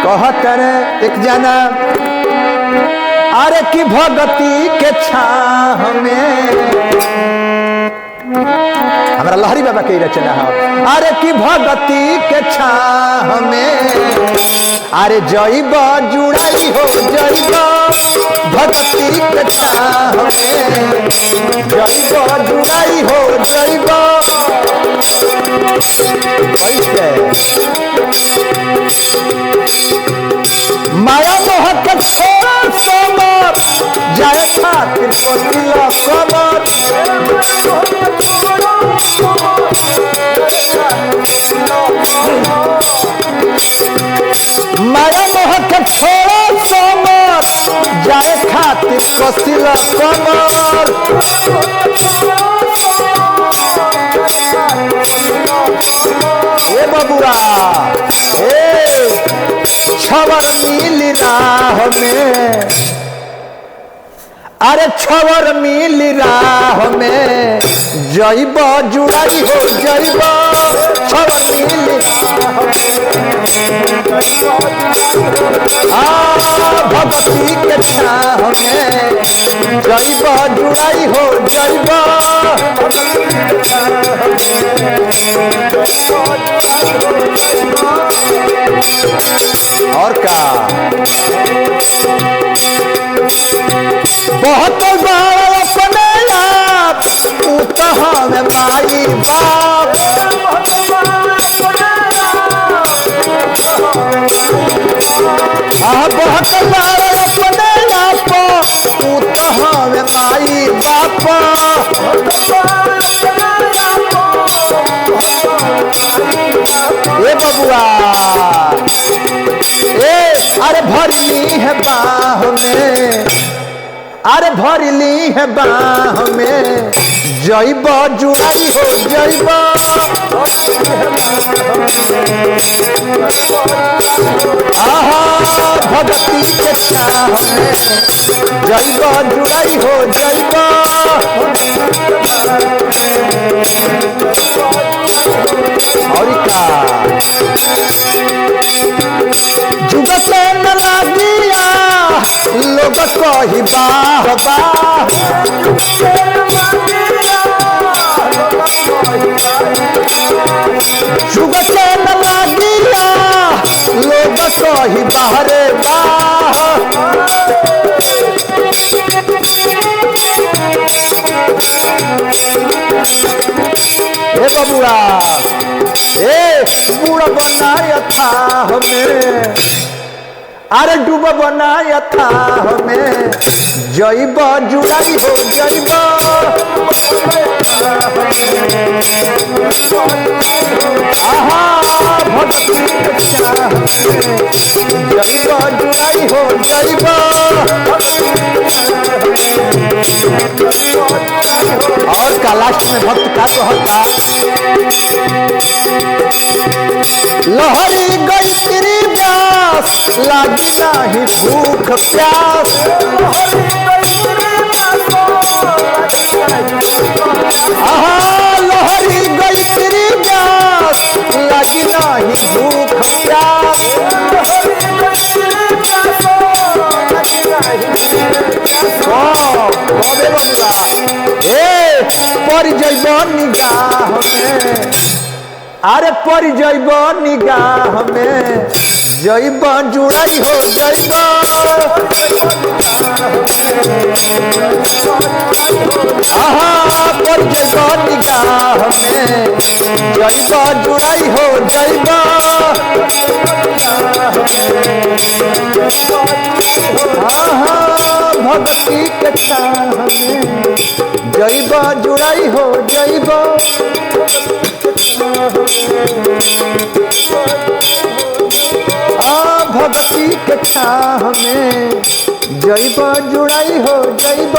कहत रे एक जना अरे की भगती के छाह में हमारा लहरी बाबा के रचना है। अरे की भगती के छाह में अरे जैब जुड़ाई हो जैब भगती के छाह में जैब जुड़ाई हो जैब माया मोह के छोड़ा समर जाए खातिर पतिला समर माया मोह के छोड़ा समर जाए खातिर पतिला समर ए बबुआ छवर मिल राह में अरे छवर मिल राह में जैब जुड़ाई हो जैब छवर मिल भगती के छाह में जैब जुड़ाई हो जैब और का बहुत बड़ा अपने आप उतहा में माई बाप बहुत बड़ा अपने आप उतहा में माई बाप ए बबुआ अरे भरली है बाह में अरे भरली है बाह में जैब जुड़ाई हो जैब भगती के छाह में जैब जुड़ाई हो जैब और का जुग से न लागिया लोग कही बाह बाह जुग से न लागिया लोग कही बाहरे बाह ए बबुआ बूढ़ बनाया था हमें अरे डूब बनाया था हमें जैब जुड़ाई हो जैब भगती के छाह में जैब जुड़ाई हो जैब और का लास्ट में भक्त का कहता लहरी गई तेरी प्यास लागी नहीं भूख प्यास लहरी गई तेरी प्यास लागी नहीं भूख प्यास पर जैब निगाह में अरे पर जैब निगाह में जैब जुड़ाई हो जैब पर जैब निगाह में जैब जुड़ाई हो जैब भगती के छाह में जैब जुड़ाई हो जैब भगती के छाह में जैब जुड़ाई हो जैब